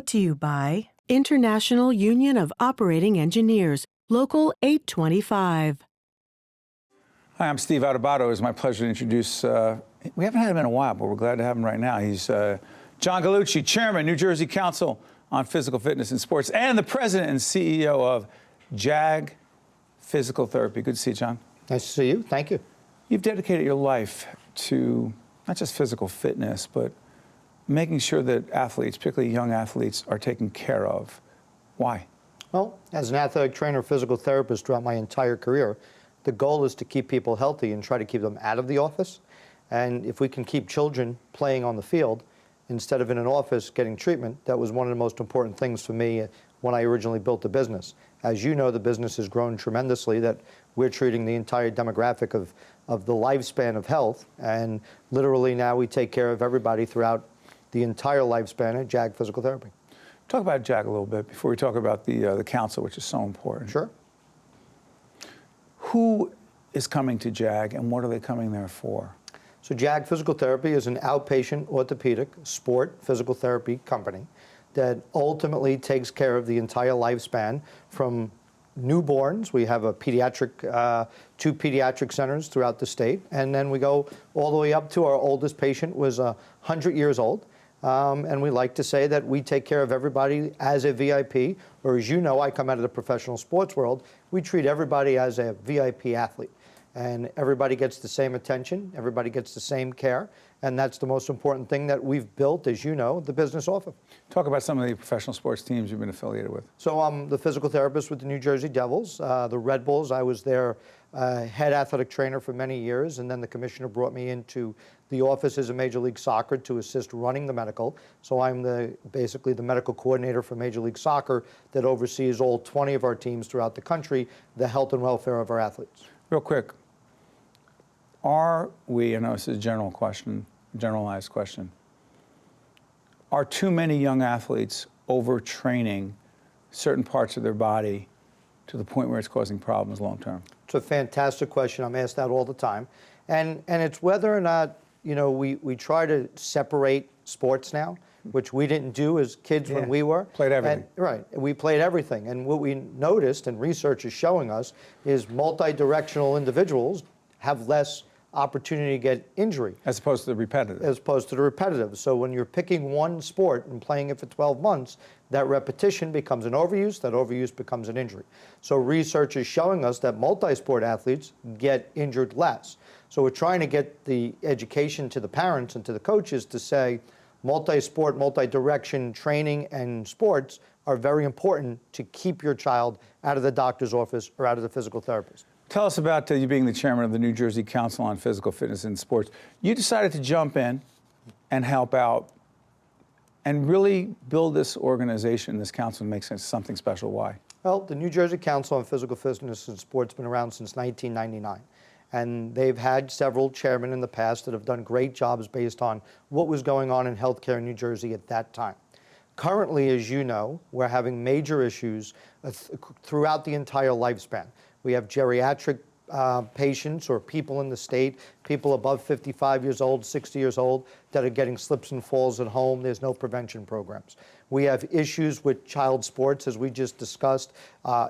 to you by International Union of Operating Engineers, Local 825. Hi, I'm Steve Adubato. It's my pleasure to introduce, we haven't had him in a while, but we're glad to have him right now. He's John Gallucci, Chairman, New Jersey Council on Physical Fitness and Sports, and the President and CEO of Jag Physical Therapy. Good to see you, John. Nice to see you. Thank you. You've dedicated your life to not just physical fitness, but making sure that athletes, particularly young athletes, are taken care of. Why? Well, as an athletic trainer, physical therapist throughout my entire career, the goal is to keep people healthy and try to keep them out of the office. And if we can keep children playing on the field instead of in an office getting treatment, that was one of the most important things for me when I originally built the business. As you know, the business has grown tremendously, that we're treating the entire demographic of the lifespan of health. And literally now we take care of everybody throughout the entire lifespan at Jag Physical Therapy. Talk about Jag a little bit before we talk about the council, which is so important. Sure. Who is coming to Jag and what are they coming there for? So Jag Physical Therapy is an outpatient orthopedic sport physical therapy company that ultimately takes care of the entire lifespan from newborns. We have a pediatric, 2 pediatric centers throughout the state, and then we go all the way up to our oldest patient was 100 years old. And we like to say that we take care of everybody as a VIP, or as you know, I come out of the professional sports world, we treat everybody as a VIP athlete. And everybody gets the same attention, everybody gets the same care, and that's the most important thing that we've built, as you know, the business off of. Talk about some of the professional sports teams you've been affiliated with. So I'm the physical therapist with the New Jersey Devils, the Red Bulls. I was their head athletic trainer for many years, and then the commissioner brought me into the offices of Major League Soccer to assist running the medical. So I'm basically the medical coordinator for Major League Soccer that oversees all 20 of our teams throughout the country, the health and welfare of our athletes. Real quick, are we, I know this is a general question, generalized question, are too many young athletes overtraining certain parts of their body to the point where it's causing problems long term? It's a fantastic question. I'm asked that all the time. And it's whether or not, you know, we try to separate sports now, which we didn't do as kids when we were. Played everything. Right. We played everything. And what we noticed, and research is showing us, is multi-directional individuals have less opportunity to get injury. As opposed to the repetitive. As opposed to the repetitive. So when you're picking one sport and playing it for 12 months, that repetition becomes an overuse, that overuse becomes an injury. So research is showing us that multi-sport athletes get injured less. So we're trying to get the education to the parents and to the coaches to say multi-sport, multi-direction training and sports are very important to keep your child out of the doctor's office or out of the physical therapist. Tell us about you being the chairman of the New Jersey Council on Physical Fitness and Sports. You decided to jump in and help out and really build this organization, this council, and make something special. Why? Well, the New Jersey Council on Physical Fitness and Sports has been around since 1999. And they've had several chairmen in the past that have done great jobs based on what was going on in healthcare in New Jersey at that time. Currently, as you know, we're having major issues throughout the entire lifespan. We have geriatric patients or people in the state, people above 55 years old, 60 years old, that are getting slips and falls at home. There's no prevention programs. We have issues with child sports, as we just discussed.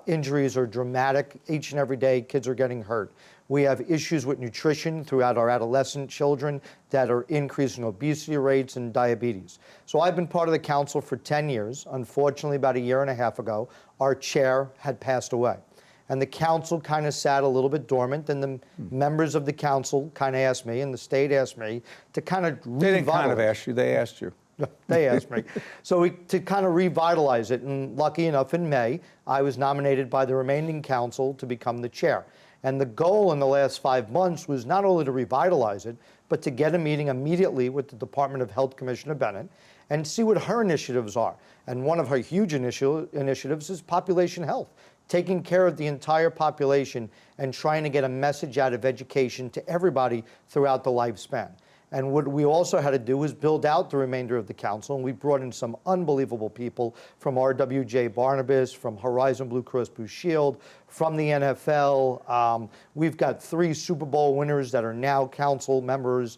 Injuries are dramatic. Each and every day, kids are getting hurt. We have issues with nutrition throughout our adolescent children that are increasing obesity rates and diabetes. So I've been part of the council for 10 years. Unfortunately, about a year and a half ago, our chair had passed away. And the council kind of sat a little bit dormant, and the members of the council kind of asked me, and the state asked me, to kind of revitalize. They didn't kind of ask you, they asked you. They asked me. So to kind of revitalize it, and lucky enough in May, I was nominated by the remaining council to become the chair. And the goal in the last 5 months was not only to revitalize it, but to get a meeting immediately with the Department of Health Commissioner Bennett and see what her initiatives are. And one of her huge initiatives is population health, taking care of the entire population and trying to get a message out of education to everybody throughout the lifespan. And what we also had to do was build out the remainder of the council, and we brought in some unbelievable people from RWJ Barnabas, from Horizon Blue Cross Blue Shield, from the NFL. We've got 3 Super Bowl winners that are now council members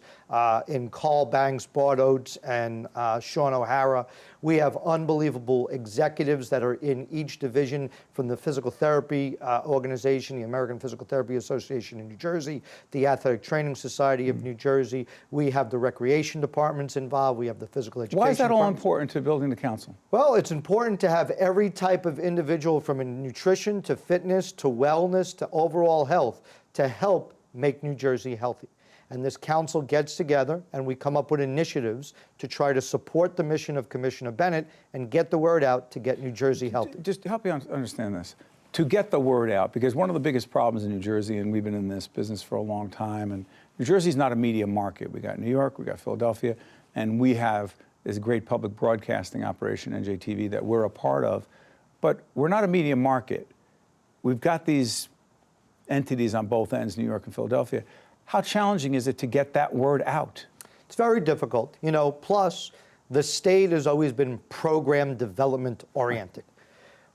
in Carl Banks, Bart Oates, and Sean O'Hara. We have unbelievable executives that are in each division, from the physical therapy organization, the American Physical Therapy Association in New Jersey, the Athletic Training Society of New Jersey. We have the recreation departments involved. We have the physical education Why is that all departments. important to building the council? Well, it's important to have every type of individual, from nutrition to fitness to wellness to overall health, to help make New Jersey healthy. And this council gets together and we come up with initiatives to try to support the mission of Commissioner Bennett and get the word out to get New Jersey healthy. Just help me understand this. To get the word out, because one of the biggest problems in New Jersey, and we've been in this business for a long time, and New Jersey's not a media market. We got New York, we got Philadelphia, and we have this great public broadcasting operation, NJTV, that we're a part of, but we're not a media market. We've got these entities on both ends, New York and Philadelphia. How challenging is it to get that word out? It's very difficult. You know, plus the state has always been program development oriented.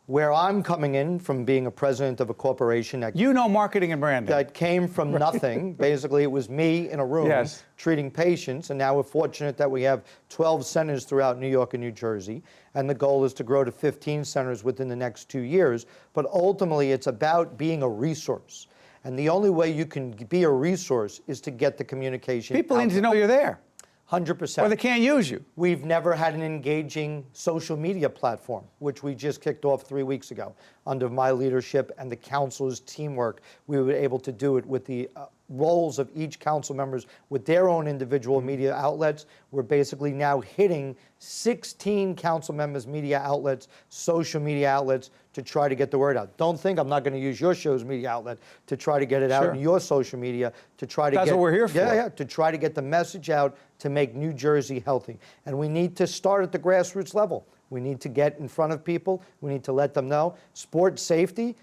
Where I'm coming in from being a president of a corporation that marketing and branding. That came from nothing. Basically, it was me in a room treating patients, and now we're fortunate that we have 12 centers throughout New York and New Jersey, and the goal is to grow to 15 centers within the next 2 years. But ultimately, it's about being a resource. And the only way you can be a resource is to get the communication out. People need to know you're there. 100%. Or they can't use you. We've never had an engaging social media platform, which we just kicked off 3 weeks ago. Under my leadership and the council's teamwork, we were able to do it with the roles of each council members with their own individual media outlets. We're basically now hitting 16 council members' media outlets, social media outlets, to try to get the word out. Don't think I'm not going to use your show's media outlet to try to get it out in your social media, to try to That's what we're here for. Yeah, to try to get the message out to make New Jersey healthy. And we need to start at the grassroots level. We need to get in front of people. We need to let them know. Sports safety,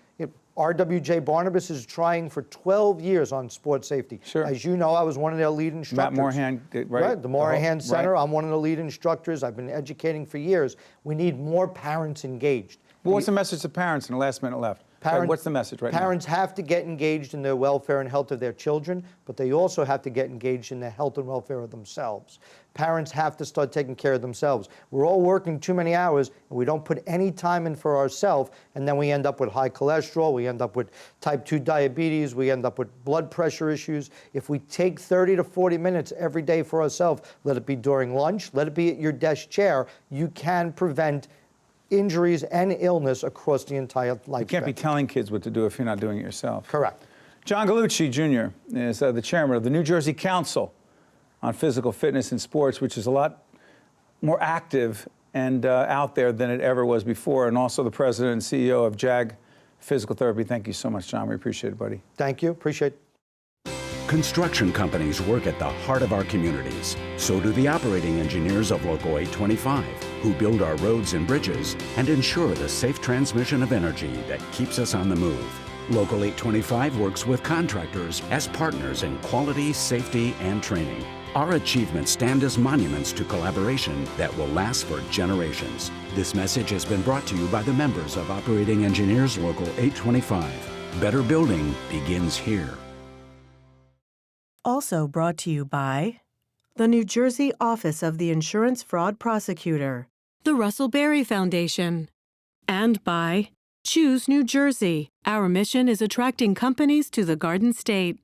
RWJ Barnabas is trying for 12 years on sports safety. Sure. As you know, I was one of their lead instructors. Matt Morahan, right? The Morahan Center. Right. I'm one of the lead instructors. I've been educating for years. We need more parents engaged. Well, what's the message to parents in the last minute left? What's the message right now? Parents have to get engaged in the welfare and health of their children, but they also have to get engaged in the health and welfare of themselves. Parents have to start taking care of themselves. We're all working too many hours, and we don't put any time in for ourselves, and then we end up with high cholesterol, we end up with type 2 diabetes, we end up with blood pressure issues. If we take 30 to 40 minutes every day for ourselves, let it be during lunch, let it be at your desk chair, you can prevent injuries and illness across the entire life. You can't be telling kids what to do if you're not doing it yourself. Correct. John Gallucci, Jr. is the chairman of the New Jersey Council on Physical Fitness and Sports, which is a lot more active and out there than it ever was before, and also the president and CEO of Jag Physical Therapy. Thank you so much, John. We appreciate it, buddy. Thank you. Appreciate it. Construction companies work at the heart of our communities. So do the operating engineers of Local 825, who build our roads and bridges and ensure the safe transmission of energy that keeps us on the move. Local 825 works with contractors as partners in quality, safety, and training. Our achievements stand as monuments to collaboration that will last for generations. This message has been brought to you by the members of Operating Engineers Local 825. Better building begins here. Also brought to you by the New Jersey Office of the Insurance Fraud Prosecutor, the Russell Berry Foundation, and by Choose New Jersey. Our mission is attracting companies to the Garden State.